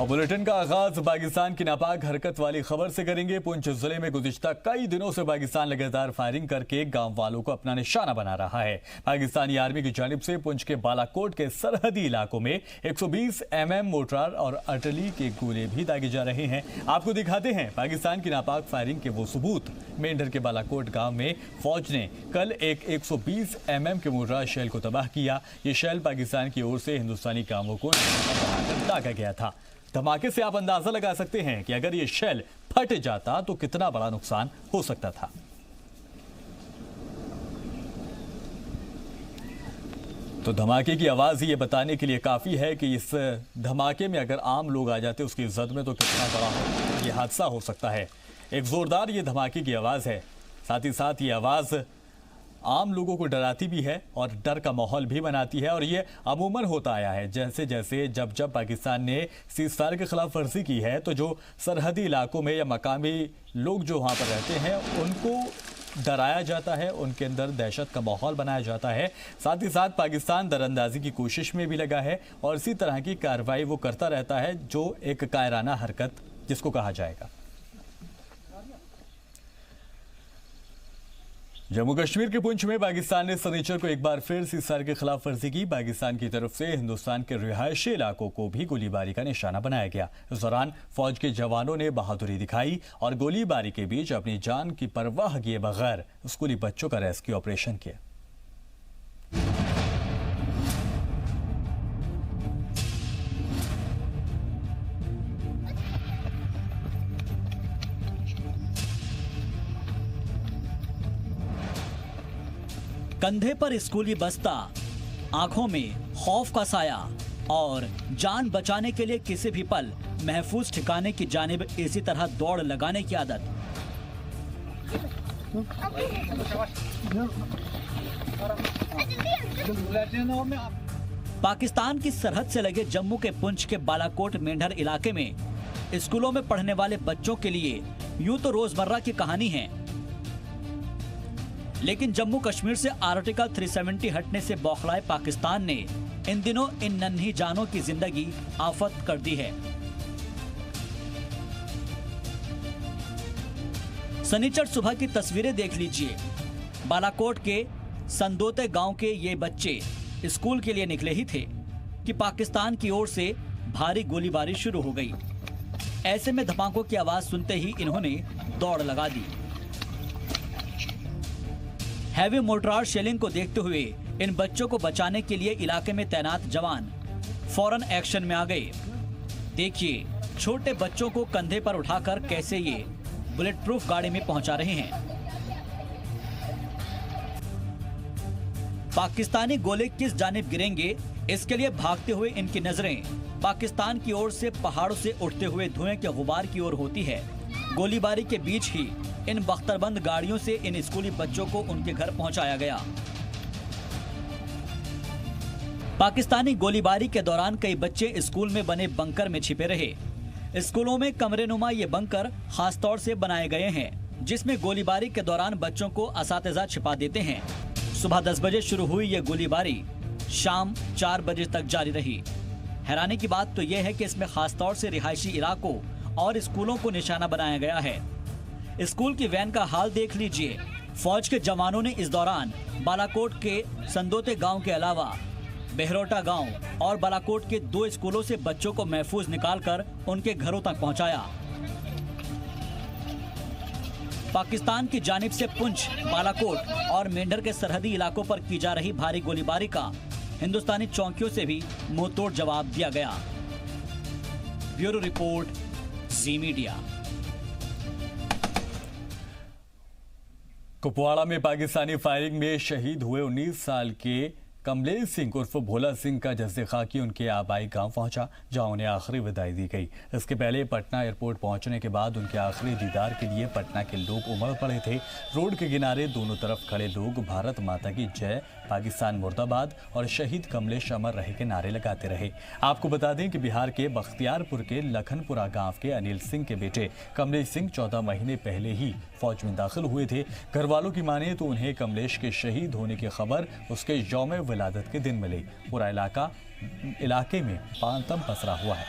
और बुलेटिन का आगाज पाकिस्तान की नापाक हरकत वाली खबर से करेंगे। पुंछ जिले में गुज़िश्ता कई दिनों से पाकिस्तान लगातार फायरिंग करके गांव वालों को अपना निशाना बना रहा है। पाकिस्तानी आर्मी की जानिब से पुंछ के बालाकोट के सरहदी इलाकों में 120 mm मोर्टार और आर्टिलरी के गोले भी दागे जा रहे हैं। आपको दिखाते हैं पाकिस्तान की नापाक फायरिंग के वो सबूत। मेंढर के बालाकोट गाँव में फौज ने कल एक 120 mm के मोर्टार शेल को तबाह किया। ये शेल पाकिस्तान की ओर से हिंदुस्तानी गांवों को दागा गया था। धमाके से आप अंदाजा लगा सकते हैं कि अगर ये शेल फट जाता तो कितना बड़ा नुकसान हो सकता था। तो धमाके की आवाज ये बताने के लिए काफी है कि इस धमाके में अगर आम लोग आ जाते उसकी जद में तो कितना बड़ा ये हादसा हो सकता है। एक जोरदार ये धमाके की आवाज है, साथ ही साथ ये आवाज आम लोगों को डराती भी है और डर का माहौल भी बनाती है। और ये अमूमन होता आया है, जैसे जैसे जब जब पाकिस्तान ने सीज़फायर के खिलाफ वर्जी की है तो जो सरहदी इलाकों में या मकामी लोग जो वहाँ पर रहते हैं उनको डराया जाता है, उनके अंदर दहशत का माहौल बनाया जाता है। साथ ही साथ पाकिस्तान दरअंदाजी की कोशिश में भी लगा है और इसी तरह की कार्रवाई वो करता रहता है जो एक कायराना हरकत जिसको कहा जाएगा। जम्मू कश्मीर के पुंछ में पाकिस्तान ने शनिचर को एक बार फिर सीज़फायर के खिलाफ वर्जी की। पाकिस्तान की तरफ से हिंदुस्तान के रिहायशी इलाकों को भी गोलीबारी का निशाना बनाया गया। इस दौरान फौज के जवानों ने बहादुरी दिखाई और गोलीबारी के बीच अपनी जान की परवाह किए बगैर स्कूली बच्चों का रेस्क्यू ऑपरेशन किया। कंधे पर स्कूली बस्ता, आंखों में खौफ का साया और जान बचाने के लिए किसी भी पल महफूज ठिकाने की जानिब इसी तरह दौड़ लगाने की आदत। पाकिस्तान की सरहद से लगे जम्मू के पुंछ के बालाकोट मेंढर इलाके में स्कूलों में पढ़ने वाले बच्चों के लिए यूं तो रोजमर्रा की कहानी है, लेकिन जम्मू कश्मीर से आर्टिकल 370 हटने से बौखलाए पाकिस्तान ने इन दिनों इन नन्ही जानों की जिंदगी आफत कर दी है। शनिचर सुबह की तस्वीरें देख लीजिए। बालाकोट के संदोते गांव के ये बच्चे स्कूल के लिए निकले ही थे कि पाकिस्तान की ओर से भारी गोलीबारी शुरू हो गई। ऐसे में धमाकों की आवाज सुनते ही इन्होंने दौड़ लगा दी। हैवी मोर्टार शेलिंग को देखते हुए इन बच्चों को बचाने के लिए इलाके में तैनात जवान फौरन एक्शन में आ गए। देखिए छोटे बच्चों को कंधे पर उठाकर कैसे ये बुलेट प्रूफ गाड़ी में पहुंचा रहे हैं। पाकिस्तानी गोले किस जानिब गिरेंगे इसके लिए भागते हुए इनकी नजरें पाकिस्तान की ओर से पहाड़ों से उठते हुए धुएं के गुबार की ओर होती है। गोलीबारी के बीच ही इन बख्तरबंद गाड़ियों से इन स्कूली बच्चों को उनके घर पहुंचाया गया। पाकिस्तानी गोलीबारी के दौरान कई बच्चे स्कूल में बने बंकर में छिपे रहे। स्कूलों में कमरेनुमा ये बंकर खास तौर से बनाए गए हैं जिसमें गोलीबारी के दौरान बच्चों को असातिज़ा छिपा देते हैं। सुबह 10 बजे शुरू हुई ये गोलीबारी शाम 4 बजे तक जारी रही। हैरानी की बात तो यह है कि इसमें खास तौर से रिहायशी इलाकों और स्कूलों को निशाना बनाया गया है। स्कूल की वैन का हाल देख लीजिए। फौज के जवानों ने इस दौरान बालाकोट के संदोते गांव के अलावा बहरोटा गांव और बालाकोट के 2 स्कूलों से बच्चों को महफूज निकालकर उनके घरों तक पहुंचाया। पाकिस्तान की जानिब से पुंछ, बालाकोट और मेंढर के सरहदी इलाकों पर की जा रही भारी गोलीबारी का हिंदुस्तानी चौकियों से भी मुंहतोड़ जवाब दिया गया। ब्यूरो रिपोर्ट, जी मीडिया। कुपवाड़ा में पाकिस्तानी फायरिंग में शहीद हुए 19 साल के कमलेश सिंह उर्फ भोला सिंह का जज्बे खाकी उनके आबाई गांव पहुंचा, जहां उन्हें आखिरी विदाई दी गई। इसके पहले पटना एयरपोर्ट पहुंचने के बाद उनके आखिरी दीदार के लिए पटना के लोग उमड़ पड़े थे। रोड के किनारे दोनों तरफ खड़े लोग भारत माता की जय, पाकिस्तान मुर्दाबाद और शहीद कमलेश अमर रहे के नारे लगाते रहे। आपको बता दें कि बिहार के बख्तियारपुर के लखनपुरा गांव के अनिल सिंह के बेटे कमलेश सिंह 14 महीने पहले ही फौज में दाखिल हुए थे। घर वालों की माने तो उन्हें कमलेश के शहीद होने की खबर उसके यौम विलादत के दिन मिली। पूरा इलाके में मातम पसरा हुआ है।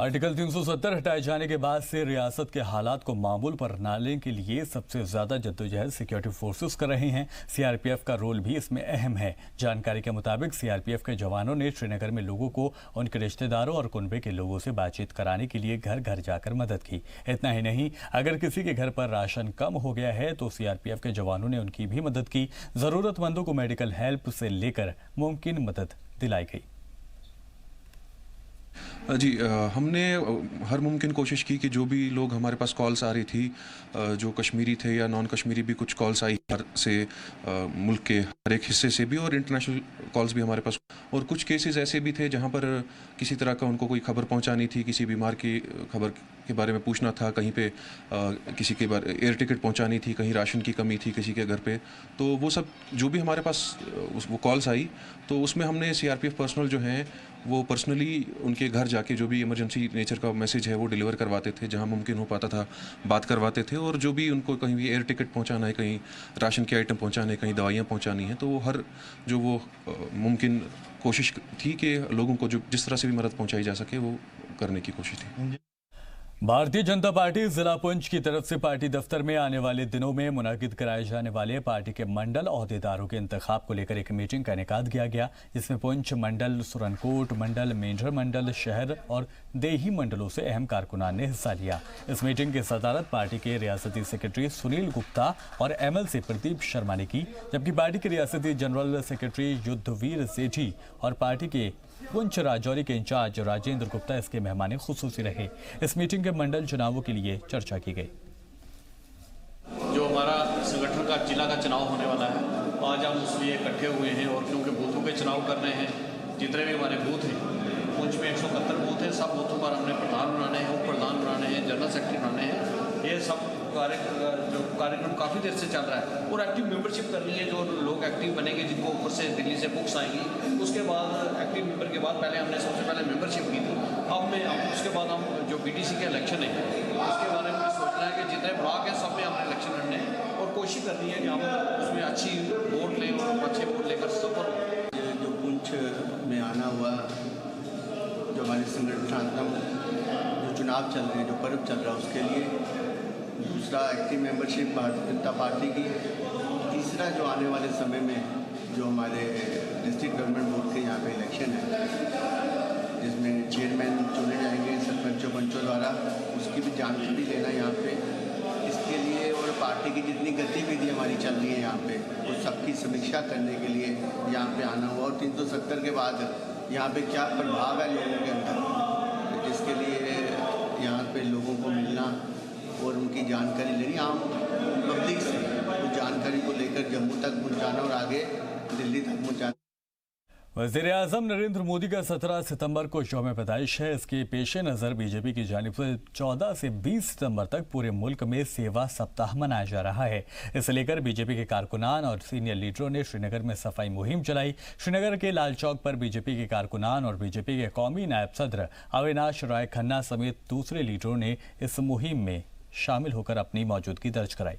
आर्टिकल 370 हटाए जाने के बाद से रियासत के हालात को मामूल पर लाने के लिए सबसे ज्यादा जद्दोजहद सिक्योरिटी फोर्सेस कर रहे हैं। सीआरपीएफ का रोल भी इसमें अहम है। जानकारी के मुताबिक सीआरपीएफ के जवानों ने श्रीनगर में लोगों को उनके रिश्तेदारों और कुनबे के लोगों से बातचीत कराने के लिए घर घर जाकर मदद की। इतना ही नहीं, अगर किसी के घर पर राशन कम हो गया है तो सीआरपीएफ के जवानों ने उनकी भी मदद की। जरूरतमंदों को मेडिकल हेल्प से लेकर मुमकिन मदद दिलाई गई। जी, हमने हर मुमकिन कोशिश की कि जो भी लोग हमारे पास कॉल्स आ रही थी, जो कश्मीरी थे या नॉन कश्मीरी भी कुछ कॉल्स आई से मुल्क के हर एक हिस्से से भी, और इंटरनेशनल कॉल्स भी हमारे पास, और कुछ केसेस ऐसे भी थे जहां पर किसी तरह का उनको कोई खबर पहुंचानी थी, किसी बीमार की खबर के बारे में पूछना था, कहीं पे किसी के बारे एयर टिकट पहुंचानी थी, कहीं राशन की कमी थी किसी के घर पे, तो वो सब जो भी हमारे पास वो कॉल्स आई तो उसमें हमने सीआरपीएफ पर्सनल जो हैं वो पर्सनली उनके घर जाके जो भी इमरजेंसी नेचर का मैसेज है वो डिलीवर करवाते थे, जहां मुमकिन हो पाता था बात करवाते थे, और जो भी उनको कहीं भी एयर टिकट पहुंचाना है, कहीं राशन के आइटम पहुंचाने, कहीं दवाइयां पहुंचानी है, तो वो हर जो वो मुमकिन कोशिश थी कि लोगों को जो जिस तरह से भी मदद पहुंचाई जा सके वो करने की कोशिश थी। भारतीय जनता पार्टी जिला पुंछ की तरफ से पार्टी दफ्तर में आने वाले दिनों में मुनाकिद कराए जाने वाले पार्टी के मंडल ओहदेदारों के इंतखाब को लेकर एक मीटिंग का इनेकाद किया गया, जिसमें पुंछ मंडल, सुरनकोट मंडल, मेंढर मंडल, शहर और देही मंडलों से अहम कारकुनान ने हिस्सा लिया। इस मीटिंग की सदारत पार्टी के रियासती सेक्रेटरी सुनील गुप्ता और एमएलसी प्रदीप शर्मा ने की, जबकि पार्टी के रियासती जनरल सेक्रेटरी युद्धवीर सेठी और पार्टी के पुंछ राजौरी के इंचार्ज राजेंद्र गुप्ता इसके मेहमान खुसूसी रहे। इस मीटिंग के मंडल चुनावों के लिए चर्चा की गई। जो हमारा संगठन का जिला का चुनाव होने वाला है, आज हम उसलिए इकट्ठे हुए हैं, और क्योंकि बूथों के चुनाव करने हैं, जितने भी हमारे बूथ हैं, पुंछ में 171 बूथ हैं, सब बूथों पर हमने प्रधान बनाने हैं, उप प्रधान बनाने हैं, जनरल सेक्रेटरी बनाने हैं। ये सब कार्यक्रम काफ़ी देर से चल रहा है, और एक्टिव मेंबरशिप करनी है। जो लोग एक्टिव बनेंगे, जिनको ऊपर से दिल्ली से बुक्स आएंगी, उसके बाद एक्टिव मेंबर के बाद पहले हमने सबसे पहले मेंबरशिप की थी। अब उसके बाद हम जो बीटीसी के इलेक्शन है उसके बारे में सोचना है कि जितने ब्लॉक हैं सब में हमने इलेक्शन लड़ने हैं, और कोशिश करनी है कि हम उसमें अच्छी वोट लें और अच्छे वोट लेकर सफल हों। जो पुंछ में आना हुआ, जो हमारे संगठनात्मक जो चुनाव चल रहे हैं, जो पर्व चल रहा है, उसके लिए दूसरा active membership Bharatiya Janata party की, तीसरा जो आने वाले समय में जो हमारे डिस्ट्रिक्ट गवर्नमेंट बोर्ड के यहाँ पे इलेक्शन है, जिसमें चेयरमैन चुने जाएंगे सरपंचों पंचों द्वारा, उसकी भी जानकारी लेना यहाँ पे। इसके लिए और पार्टी की जितनी गतिविधि हमारी चल रही है यहाँ पे, वो सबकी समीक्षा करने के लिए यहाँ पे आना हुआ, और 370 के बाद यहाँ पे क्या प्रभाव है लोगों के अंदर, जिसके लिए यहाँ पे लोगों को मिलना और उनकी जानकारी लेनी, आम पब्लिक से उस जानकारी को लेकर जम्मू तक पहुंचाना और आगे दिल्ली तक पहुंचाना। वज़ीर-ए-आज़म नरेंद्र मोदी का 17 सितंबर को यौम पैदाइश है। इसके पेश नज़र बीजेपी की जानिब से 14 से 20 सितंबर तक पूरे मुल्क में सेवा सप्ताह मनाया जा रहा है। इसे लेकर बीजेपी के कारकुनान और सीनियर लीडरों ने श्रीनगर में सफाई मुहिम चलाई। श्रीनगर के लाल चौक पर बीजेपी के कारकुनान और बीजेपी के कौमी नायब सदर अविनाश राय खन्ना समेत दूसरे लीडरों ने इस मुहिम में शामिल होकर अपनी मौजूदगी दर्ज कराई।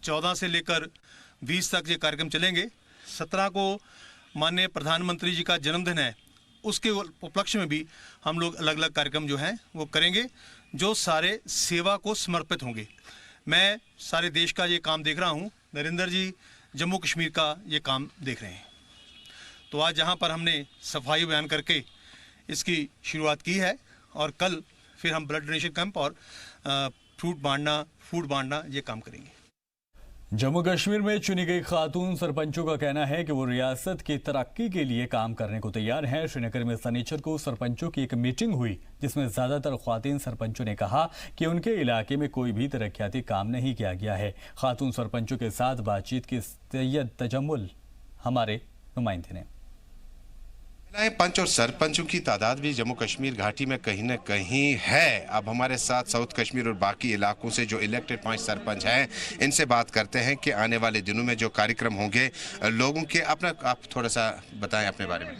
14 से लेकर 20 तक ये कार्यक्रम चलेंगे। 17 को माननीय प्रधानमंत्री जी का जन्मदिन है, उसके उपलक्ष्य में भी हम लोग अलग अलग कार्यक्रम जो हैं वो करेंगे, जो सारे सेवा को समर्पित होंगे। मैं सारे देश का ये काम देख रहा हूँ, नरेंद्र जी जम्मू कश्मीर का ये काम देख रहे हैं। तो आज जहाँ पर हमने सफाई अभियान करके इसकी शुरुआत की है, और कल फिर हम ब्लड डोनेशन कैंप और फूड बांटना ये काम करेंगे। जम्मू कश्मीर में चुनी गई खातून सरपंचों का कहना है कि वो रियासत की तरक्की के लिए काम करने को तैयार हैं। श्रीनगर में शनिचर को सरपंचों की एक मीटिंग हुई, जिसमें ज्यादातर ख्वातीन सरपंचों ने कहा कि उनके इलाके में कोई भी तरक्याती काम नहीं किया गया है। खातून सरपंचों के साथ बातचीत की सैयद तजम्मुल हमारे नुमाइंदे ने। महिलाएं पंच और सरपंचों की तादाद भी जम्मू कश्मीर घाटी में कहीं न कहीं है। अब हमारे साथ साउथ कश्मीर और बाकी इलाकों से जो इलेक्टेड 5 सरपंच हैं, इनसे बात करते हैं कि आने वाले दिनों में जो कार्यक्रम होंगे लोगों के। आप थोड़ा सा बताएं अपने बारे में।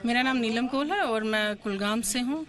मेरा नाम नीलम कौल है और मैं कुलगाम से हूँ।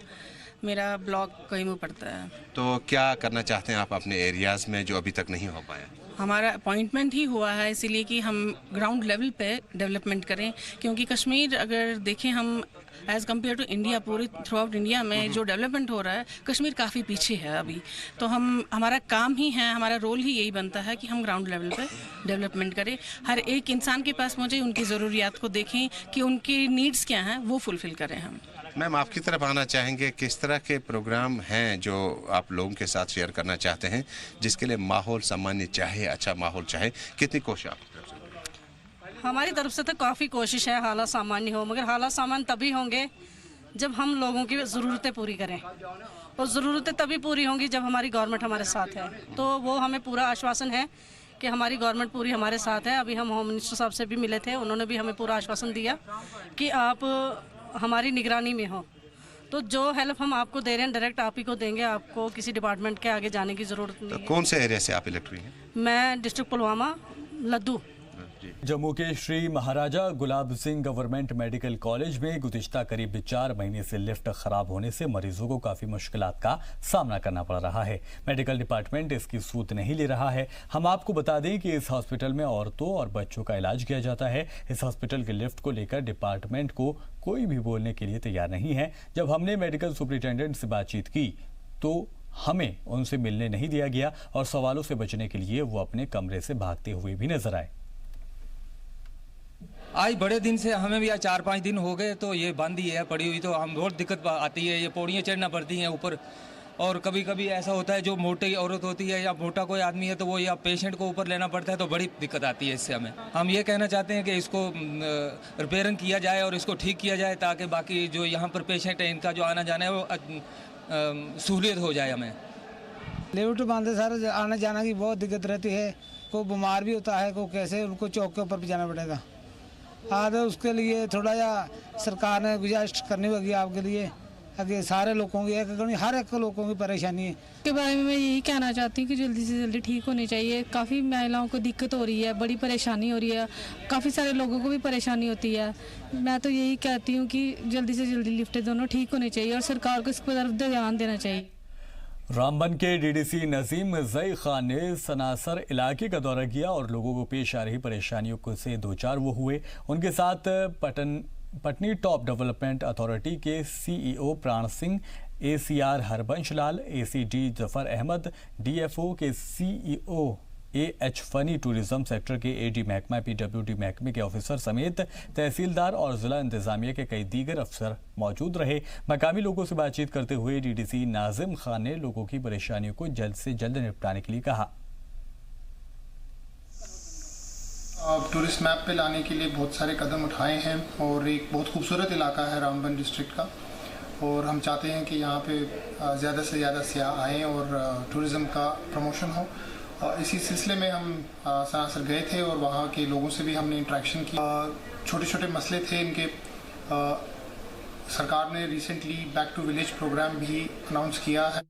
मेरा ब्लॉक कहीं पड़ता है। तो क्या करना चाहते हैं आप अपने एरियाज़ में जो अभी तक नहीं हो पाया? हमारा अपॉइंटमेंट ही हुआ है इसीलिए कि हम ग्राउंड लेवल पे डेवलपमेंट करें, क्योंकि कश्मीर अगर देखें हम एज़ कम्पेयर टू इंडिया, पूरे थ्रू आउट इंडिया में जो डेवलपमेंट हो रहा है कश्मीर काफ़ी पीछे है अभी। तो हमारा काम ही है, हमारा रोल ही यही बनता है कि हम ग्राउंड लेवल पे डेवलपमेंट करें, हर एक इंसान के पास पहुँचे, उनकी ज़रूरियात को देखें कि उनकी नीड्स क्या हैं वो फुलफ़िल करें हम। मैम, आपकी तरफ आना चाहेंगे, किस तरह के प्रोग्राम हैं जो आप लोगों के साथ शेयर करना चाहते हैं जिसके लिए माहौल सामान्य चाहे, अच्छा माहौल चाहे, कितनी कोशिश आपकी तरफ से? हमारी तरफ से तो काफ़ी कोशिश है हालात सामान्य हो, मगर हालात सामान्य तभी होंगे जब हम लोगों की ज़रूरतें पूरी करें, और ज़रूरतें तभी पूरी होंगी जब हमारी गवर्नमेंट हमारे साथ है। तो वो हमें पूरा आश्वासन है कि हमारी गवर्नमेंट पूरी हमारे साथ है। अभी हम होम मिनिस्टर साहब से भी मिले थे, उन्होंने भी हमें पूरा आश्वासन दिया कि आप हमारी निगरानी में हो, तो जो हेल्प हम आपको दे रहे हैं डायरेक्ट आप ही को देंगे, आपको किसी डिपार्टमेंट के आगे जाने की ज़रूरत नहीं है। तो कौन से एरिया से आप इलेक्ट हुई हैं? मैं डिस्ट्रिक्ट पुलवामा, लद्दू। जम्मू के श्री महाराजा Gulab Singh government medical college में गुज़िश्ता करीब 4 महीने से लिफ्ट खराब होने से मरीजों को काफ़ी मुश्किलात का सामना करना पड़ रहा है। मेडिकल डिपार्टमेंट इसकी सूत नहीं ले रहा है। हम आपको बता दें कि इस हॉस्पिटल में औरतों और बच्चों का इलाज किया जाता है। इस हॉस्पिटल के लिफ्ट को लेकर डिपार्टमेंट को कोई भी बोलने के लिए तैयार नहीं है। जब हमने मेडिकल सुपरिटेंडेंट से बातचीत की तो हमें उनसे मिलने नहीं दिया गया और सवालों से बचने के लिए वो अपने कमरे से भागते हुए भी नजर आए। आज बड़े दिन से हमें भी आज 4-5 दिन हो गए तो ये बंद ही है पड़ी हुई, तो हम बहुत दिक्कत आती है। ये पौड़ियाँ चढ़ना पड़ती हैं ऊपर, और कभी कभी ऐसा होता है जो मोटी औरत होती है या मोटा कोई आदमी है तो वो या पेशेंट को ऊपर लेना पड़ता है, तो बड़ी दिक्कत आती है इससे हमें। हम ये कहना चाहते हैं कि इसको रिपेयरिंग किया जाए और इसको ठीक किया जाए ताकि बाकी जो यहाँ पर पेशेंट है इनका जो आना जाना है वो सहूलियत हो जाए। हमें लिफ्ट बंद है सर, आने जाने की बहुत दिक्कत रहती है। कोई बीमार भी होता है, कोई कैसे उनको चौक के ऊपर भी जाना पड़ेगा। आज उसके लिए थोड़ा या सरकार ने गुजारिश करनी होगी आपके लिए, अगर सारे लोगों की हर एक लोगों की परेशानी है। के बारे में मैं यही कहना चाहती हूँ कि जल्दी से जल्दी ठीक होनी चाहिए। काफ़ी महिलाओं को दिक्कत हो रही है, बड़ी परेशानी हो रही है, काफ़ी सारे लोगों को भी परेशानी होती है। मैं तो यही कहती हूँ कि जल्दी से जल्दी लिफ्टें दोनों ठीक होनी चाहिए और सरकार को इस पर तरफ ध्यान देना चाहिए। रामबन के डीडीसी नजीम जई खान ने सनासर इलाके का दौरा किया और लोगों को पेश आ रही परेशानियों से दो चार वो हुए। उनके साथ पटनी टॉप डेवलपमेंट अथॉरिटी के सीईओ प्राण सिंह, एसीआर हरबंश लाल, एसीडी जफर अहमद, डीएफओ के CEO AH funny, tourism sector के एडी महकमा, पीडब्ल्यूडी महकमे के ऑफिसर समेत तहसीलदार और जिला इंतजामिया के कई दीगर अफसर मौजूद रहे। मकामी लोगों से बातचीत करते हुए डीडीसी नाजिम खान ने लोगों की परेशानियों को जल्द से जल्द निपटाने के लिए कहा। टूरिस्ट मैप पे लाने के लिए बहुत सारे कदम उठाए हैं और एक बहुत खूबसूरत इलाका है रामबन डिस्ट्रिक्ट का, और हम चाहते हैं कि यहाँ पे ज़्यादा से ज़्यादा सियाह आएँ और टूरिज़्म का प्रमोशन हो। इसी सिलसिले में हम सनासर गए थे और वहाँ के लोगों से भी हमने इंटरेक्शन की। छोटे छोटे मसले थे इनके। सरकार ने recently back to village program भी अनाउंस किया है।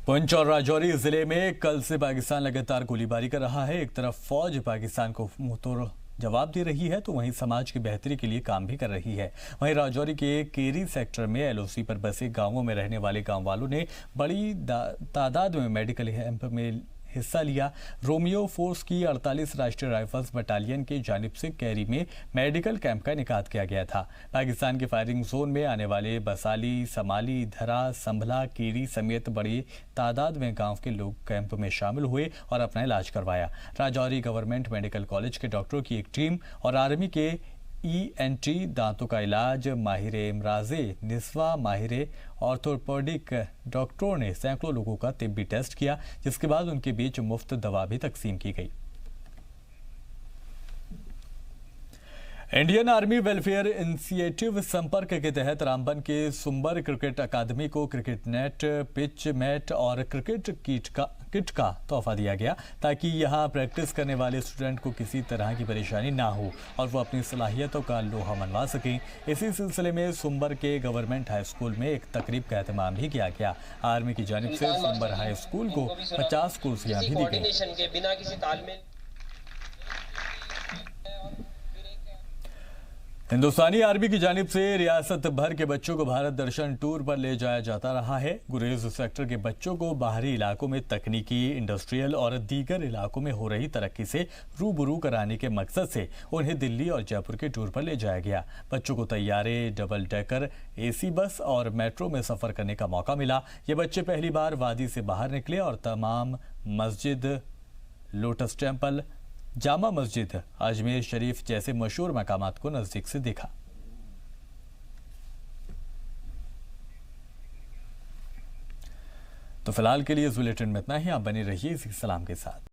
पुंछ और राजौरी जिले में कल से पाकिस्तान लगातार गोलीबारी कर रहा है। एक तरफ फौज पाकिस्तान को मुंहतोड़ जवाब दे रही है तो वहीं समाज की बेहतरी के लिए काम भी कर रही है। वहीं राजौरी के केरी सेक्टर में एलओसी पर बसे गांवों में रहने वाले गांव वालों ने बड़ी तादाद में मेडिकल कैंप में हिस्सा लिया। रोमियो फोर्स की 48 राष्ट्रीय राइफल्स बटालियन की जानिब से कैरी में मेडिकल कैंप का इनेकाद किया गया था। पाकिस्तान के फायरिंग जोन में आने वाले बसाली, समाली, धरा, संभला, कीरी समेत बड़ी तादाद में गांव के लोग कैंप में शामिल हुए और अपना इलाज करवाया। राजौरी गवर्नमेंट मेडिकल कॉलेज के डॉक्टरों की एक टीम और आर्मी के ENT, दांतों का इलाज, माहिर इमराजे, निस्वा, माहिर ऑर्थोपेडिक डॉक्टरों ने सैकड़ों लोगों का तिब्बी टेस्ट किया, जिसके बाद उनके बीच मुफ्त दवा भी तकसीम की गई। इंडियन आर्मी वेलफेयर इनिशिएटिव संपर्क के तहत रामबन के सुंबर क्रिकेट अकादमी को क्रिकेट नेट, पिच मैट और क्रिकेट किट का तोहफा दिया गया ताकि यहां प्रैक्टिस करने वाले स्टूडेंट को किसी तरह की परेशानी ना हो और वो अपनी सलाहियतों का लोहा मनवा सकें। इसी सिलसिले में सुंबर के गवर्नमेंट हाई स्कूल में एक तकरीब का एहतमाम भी किया गया। आर्मी की जानिब से सुंबर हाई स्कूल को 50 कुर्सियां भी दी गई। हिंदुस्तानी आर्मी की जानिब से रियासत भर के बच्चों को भारत दर्शन टूर पर ले जाया जाता रहा है। गुरेज सेक्टर के बच्चों को बाहरी इलाकों में तकनीकी, इंडस्ट्रियल और दीगर इलाकों में हो रही तरक्की से रूबरू कराने के मकसद से उन्हें दिल्ली और जयपुर के टूर पर ले जाया गया। बच्चों को तैयारे, डबल डेकर AC बस और मेट्रो में सफर करने का मौका मिला। ये बच्चे पहली बार वादी से बाहर निकले और तमाम मस्जिद, लोटस टेम्पल, जामा मस्जिद, अजमेर शरीफ जैसे मशहूर मकामात को नजदीक से देखा। तो फिलहाल के लिए इस बुलेटिन में इतना ही। आप बने रहिए इसी सलाम के साथ।